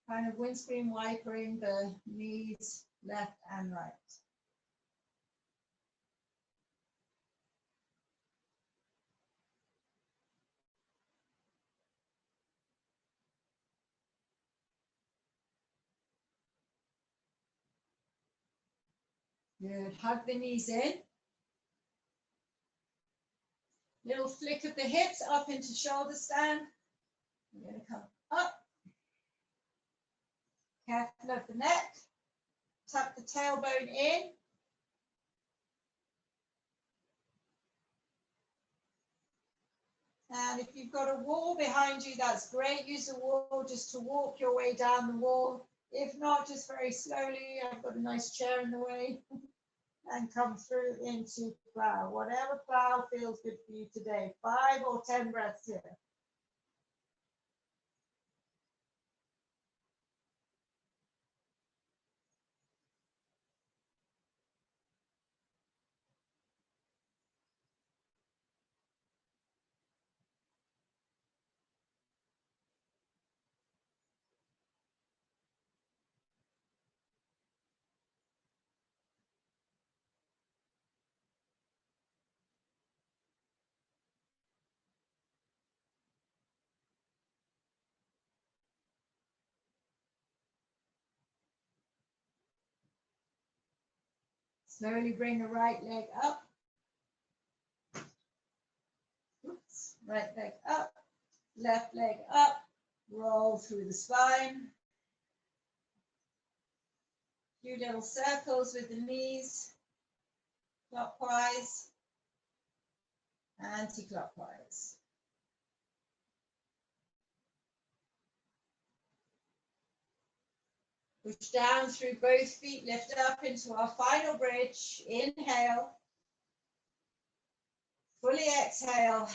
kind of windscreen wipering the knees left and right. Good, hug the knees in. Little flick of the hips up into shoulder stand. We're going to come up. Careful of the neck. Tuck the tailbone in. And if you've got a wall behind you, that's great. Use the wall just to walk your way down the wall. If not, just very slowly. I've got a nice chair in the way. And come through into plow. Whatever plow feels good for you today. 5 or 10 breaths here. Slowly bring the right leg up. Oops. Right leg up, left leg up, roll through the spine. Few little circles with the knees, clockwise, anti-clockwise. Push down through both feet, lift up into our final bridge. Inhale. Fully exhale.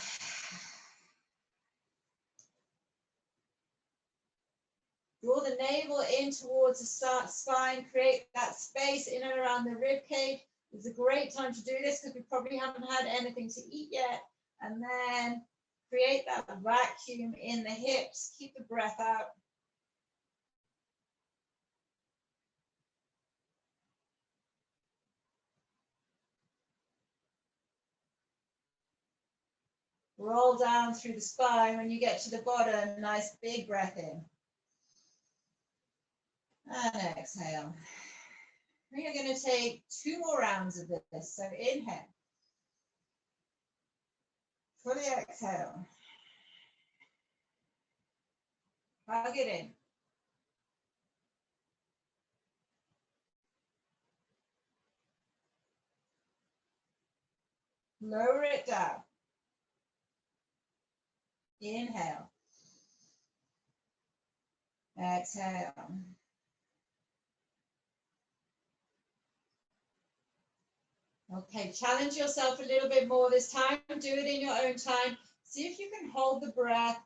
Draw the navel in towards the spine. Create that space in and around the rib cage. It's a great time to do this because we probably haven't had anything to eat yet. And then create that vacuum in the hips. Keep the breath out. Roll down through the spine. When you get to the bottom, nice big breath in. And exhale. We are going to take 2 more rounds of this. So inhale. Fully exhale. Hug it in. Lower it down. Inhale. Exhale. Okay, challenge yourself a little bit more this time. Do it in your own time. See if you can hold the breath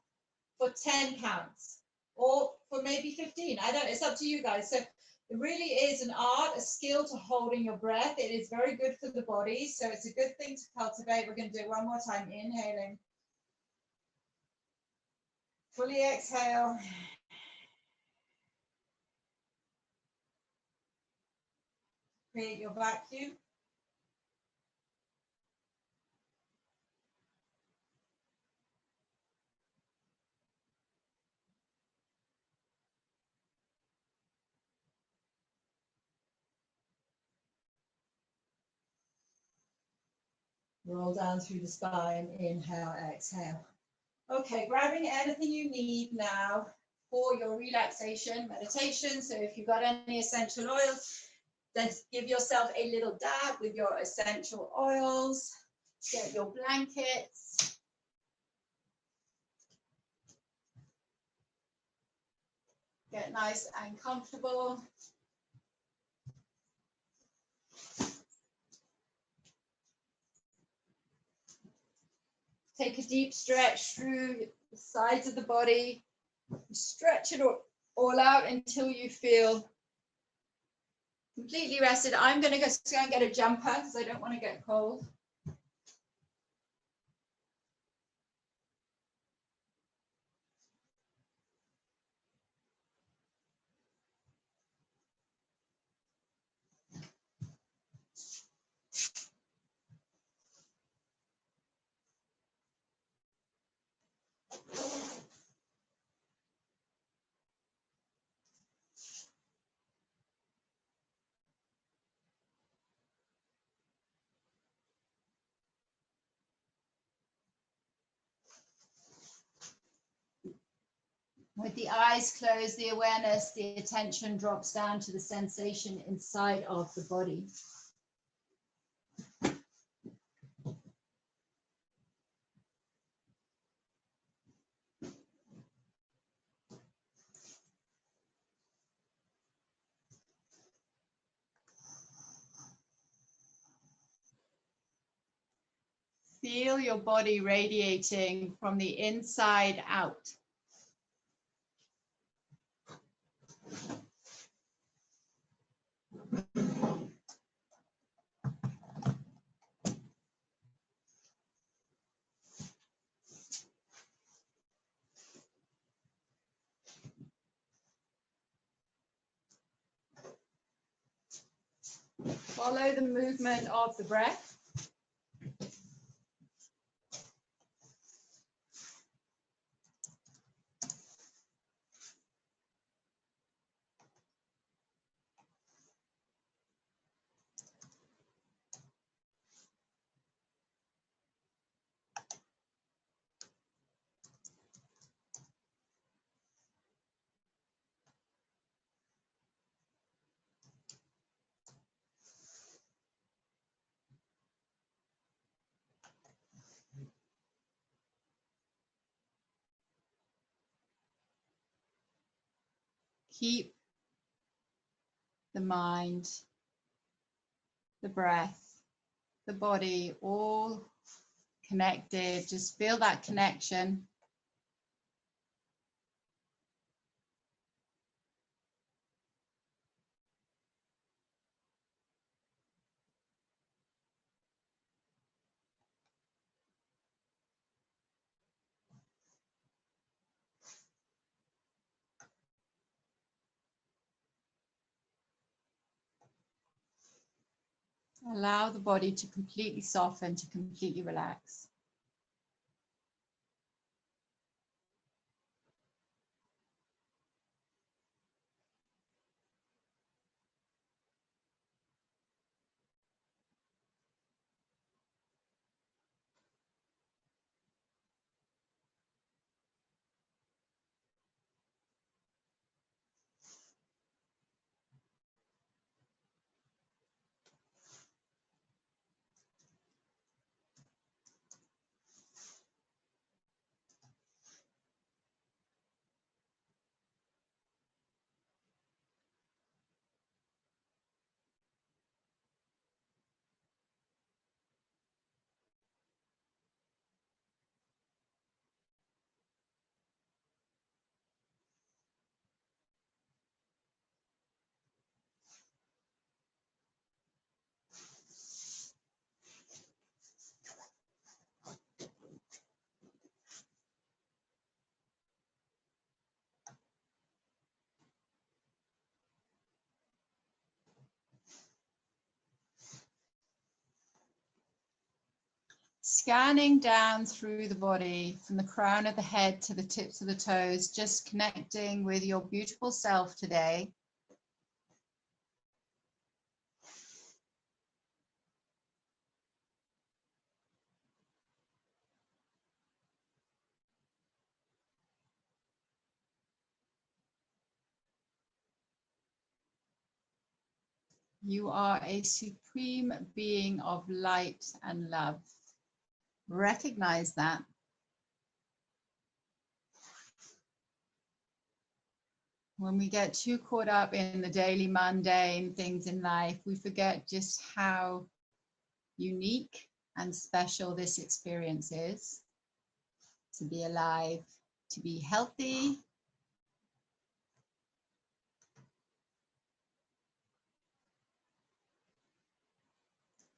for 10 counts or for maybe 15. I don't, it's up to you guys. So it really is an art, a skill to holding your breath. It is very good for the body. So it's a good thing to cultivate. We're going to do it one more time. Inhaling. Fully exhale. Create your vacuum. Roll down through the spine. Inhale, exhale. Okay, grabbing anything you need now for your relaxation meditation. So if you've got any essential oils, then give yourself a little dab with your essential oils. Get your blankets. Get nice and comfortable. Take a deep stretch through the sides of the body. Stretch it all out until you feel completely rested. I'm going to go and get a jumper because I don't want to get cold. With the eyes closed, the awareness, the attention drops down to the sensation inside of the body. Feel your body radiating from the inside out. Follow the movement of the breath. Keep the mind, the breath, the body all connected. Just feel that connection. Allow the body to completely soften, to completely relax. Scanning down through the body from the crown of the head to the tips of the toes, just connecting with your beautiful self today. You are a supreme being of light and love. Recognize that. When we get too caught up in the daily mundane things in life, we forget just how unique and special this experience is. To be alive, to be healthy,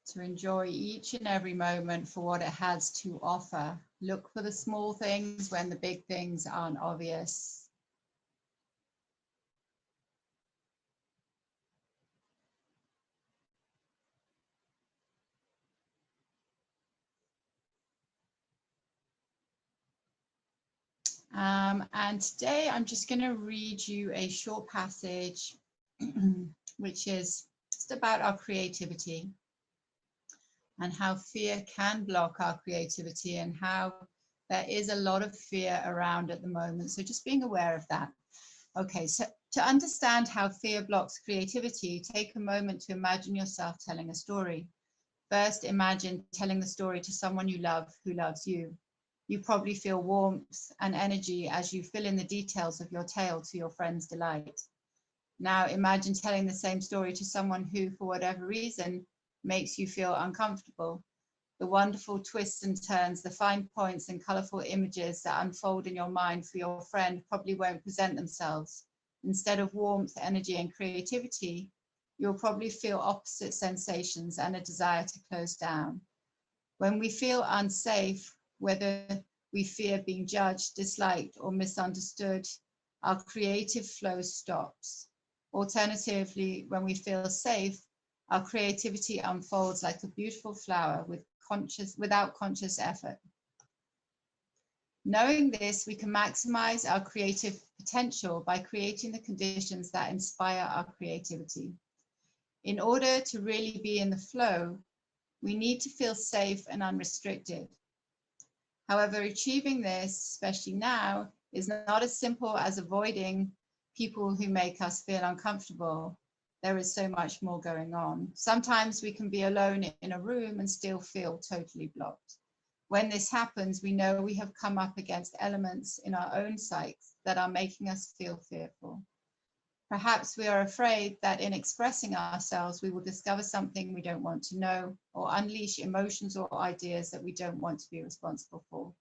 to enjoy each and every moment for what it has to offer. Look for the small things when the big things aren't obvious. And today I'm just going to read you a short passage, which is just about our creativity and how fear can block our creativity and how there is a lot of fear around at the moment. So just being aware of that. Okay, so to understand how fear blocks creativity, take a moment to imagine yourself telling a story. First, imagine telling the story to someone you love who loves you. You probably feel warmth and energy as you fill in the details of your tale to your friend's delight. Now imagine telling the same story to someone who, for whatever reason, makes you feel uncomfortable. The wonderful twists and turns, the fine points and colourful images that unfold in your mind for your friend probably won't present themselves. Instead of warmth, energy and creativity, you'll probably feel opposite sensations and a desire to close down. When we feel unsafe, whether we fear being judged, disliked, or misunderstood, our creative flow stops. Alternatively, when we feel safe, our creativity unfolds like a beautiful flower without conscious effort. Knowing this, we can maximize our creative potential by creating the conditions that inspire our creativity. In order to really be in the flow, we need to feel safe and unrestricted. However, achieving this, especially now, is not as simple as avoiding people who make us feel uncomfortable. There is so much more going on. Sometimes we can be alone in a room and still feel totally blocked. When this happens, we know we have come up against elements in our own psyches that are making us feel fearful. Perhaps we are afraid that in expressing ourselves, we will discover something we don't want to know, or unleash emotions or ideas that we don't want to be responsible for.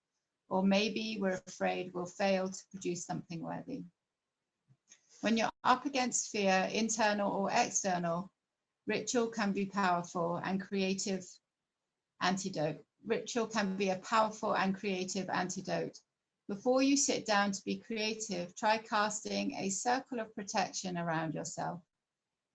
Or maybe we're afraid we'll fail to produce something worthy. When you're up against fear, internal or external, ritual can be powerful and creative antidote. Ritual can be a powerful and creative antidote. Before you sit down to be creative, try casting a circle of protection around yourself.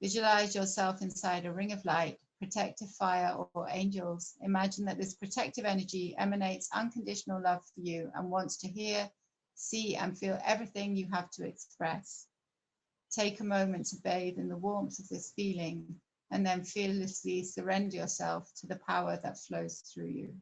Visualize yourself inside a ring of light, protective fire, or angels. Imagine that this protective energy emanates unconditional love for you and wants to hear, see, and feel everything you have to express. Take a moment to bathe in the warmth of this feeling and then fearlessly surrender yourself to the power that flows through you.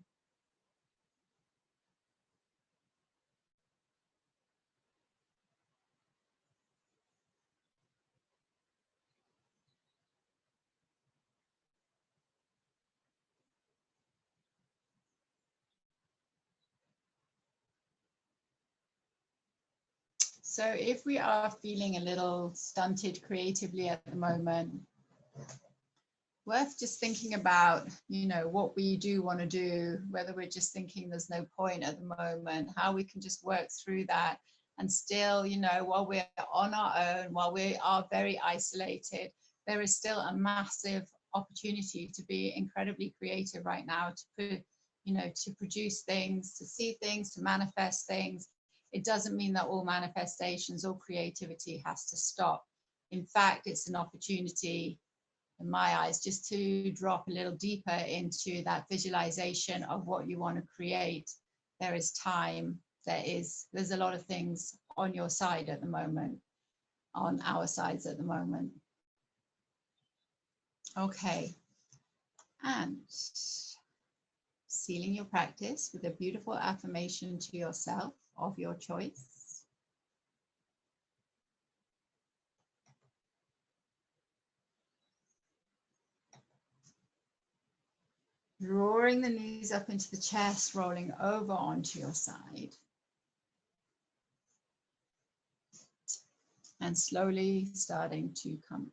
So if we are feeling a little stunted creatively at the moment, worth just thinking about, what we do want to do, whether we're just thinking there's no point at the moment, how we can just work through that and still, while we're on our own, while we are very isolated, there is still a massive opportunity to be incredibly creative right now, to produce things, to see things, to manifest things. It doesn't mean that all manifestations or creativity has to stop. In fact, it's an opportunity, in my eyes, just to drop a little deeper into that visualization of what you want to create. There is time, there's a lot of things on your side at the moment, on our sides at the moment. Okay, and sealing your practice with a beautiful affirmation to yourself of your choice. Drawing the knees up into the chest, rolling over onto your side. and slowly starting to come